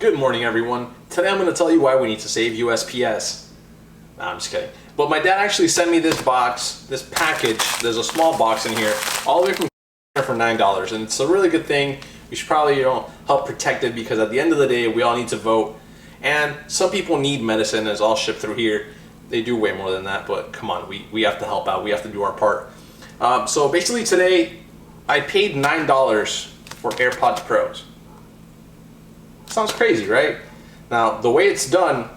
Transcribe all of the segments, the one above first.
Good morning, everyone. Today I'm going to tell you why we need to save USPS. Nah, I'm just kidding. But my dad actually sent me this box, this package. There's a small box in here, all the way from for $9, and it's a really good thing. We should probably, help protect it, because at the end of the day, we all need to vote. And some people need medicine, it's all shipped through here. They do way more than that, but come on, we have to help out. We have to do our part. So basically today, I paid $9 for AirPods Pros. Sounds crazy, right? Now, the way it's done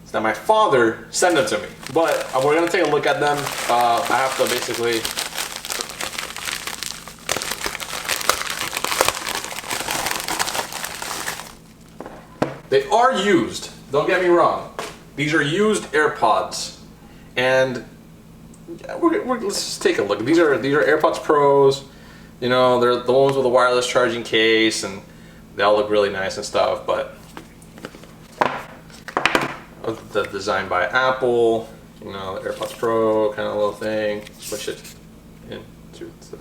is that my father sent them to me. But we're gonna take a look at them. I have to basically... They are used, don't get me wrong. These are used AirPods. And let's just take a look. These are AirPods Pros. They're the ones with the wireless charging case, and they all look really nice and stuff, but the design by Apple, the AirPods Pro kind of little thing. Push it into the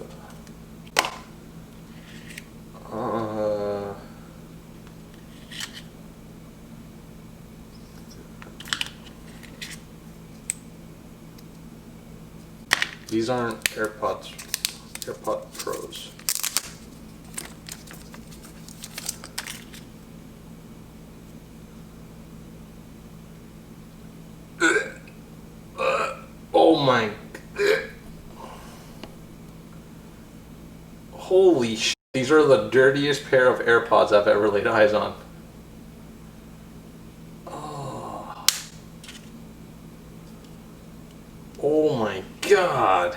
these aren't AirPod Pros. Oh my, holy shit. These are the dirtiest pair of AirPods I've ever laid eyes on. Oh my god.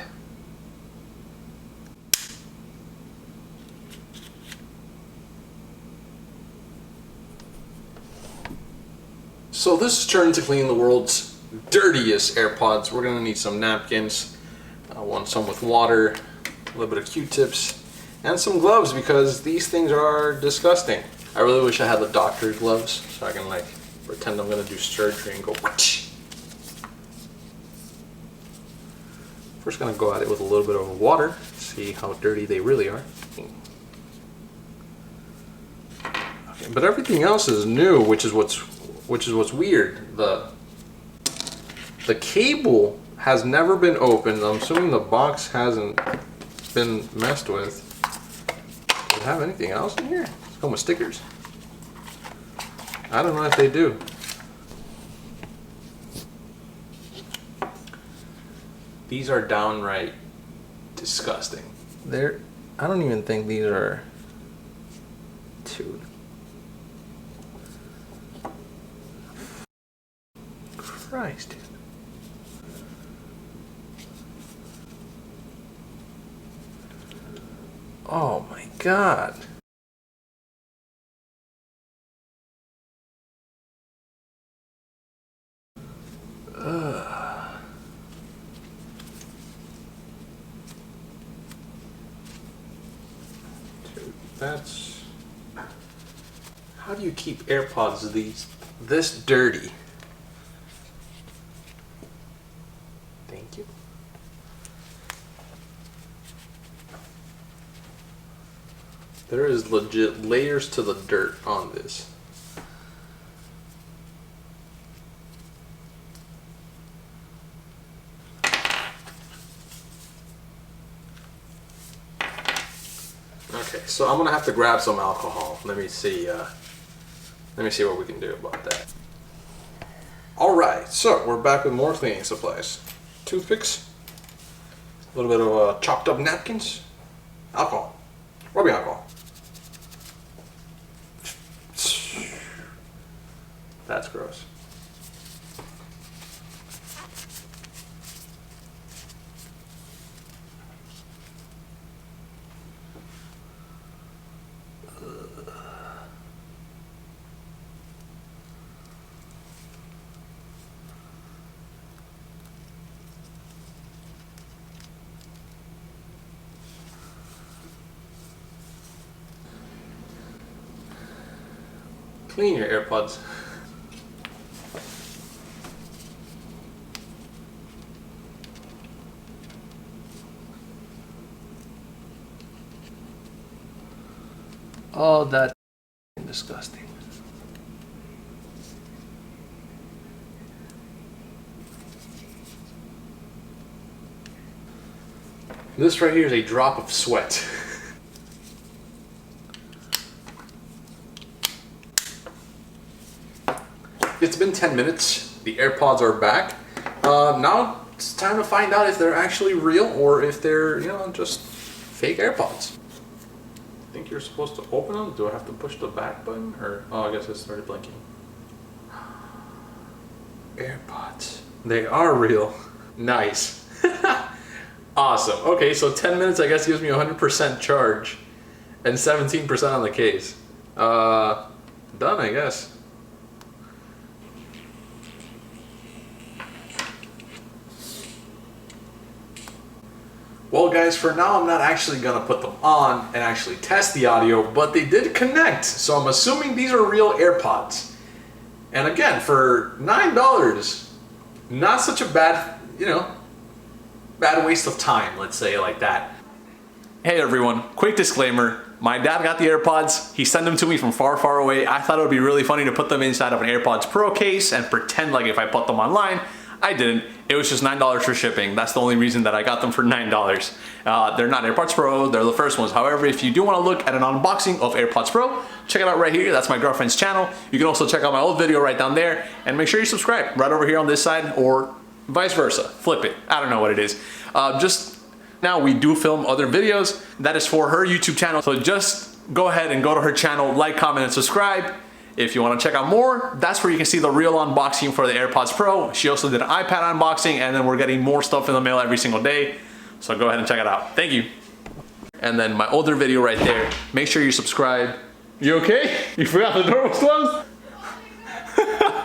So this is turning to clean the world's dirtiest AirPods. We're gonna need some napkins. I want some with water, a little bit of Q-tips, and some gloves, because these things are disgusting. I really wish I had the doctor's gloves so I can pretend I'm gonna do surgery and go whoosh. First gonna go at it with a little bit of water, see how dirty they really are. Okay, but everything else is new, which is what's weird. The cable has never been opened. I'm assuming the box hasn't been messed with. Does it have anything else in here? It's come with stickers. I don't know if they do. These are downright disgusting. I don't even think these are tuned. Christ, dude. Oh my god. Dude, that's... How do you keep AirPods this dirty? Thank you. There is legit layers to the dirt on this. Okay, so I'm gonna have to grab some alcohol. Let me see what we can do about that. Alright, so we're back with more cleaning supplies. Toothpicks, a little bit of chopped up napkins, alcohol, rubbing alcohol. That's gross. Clean your AirPods. Oh, that's disgusting. This right here is a drop of sweat. It's been 10 minutes. The AirPods are back. Now it's time to find out if they're actually real or if they're, you know, just fake AirPods. I think you're supposed to open them. Do I have to push the back button? Or, oh, I guess it started blinking. AirPods. They are real. Nice. Awesome. Okay, so 10 minutes I guess gives me 100% charge and 17% on the case. Done, I guess. Well guys, for now I'm not actually gonna put them on and actually test the audio, but they did connect, so I'm assuming these are real AirPods. And again, for $9, not such a bad, you know, bad waste of time, let's say it like that. Hey everyone, quick disclaimer. My dad got the AirPods. He sent them to me from far, far away. I thought it would be really funny to put them inside of an AirPods Pro case and pretend like if I put them online. I didn't. It was just $9 for shipping. That's the only reason that I got them for $9. They're not AirPods Pro, they're the first ones. However, if you do want to look at an unboxing of AirPods Pro, check it out right here. That's my girlfriend's channel. You can also check out my old video right down there, and make sure you subscribe right over here on this side, or vice versa. Flip it. I don't know what it is. Just now we do film other videos. That is for her YouTube channel. So just go ahead and go to her channel, like, comment, and subscribe. If you want to check out more, that's where you can see the real unboxing for the AirPods Pro. She also did an iPad unboxing, and then we're getting more stuff in the mail every single day. So go ahead and check it out. Thank you. And then my older video right there. Make sure you subscribe. You okay? You forgot the door was closed?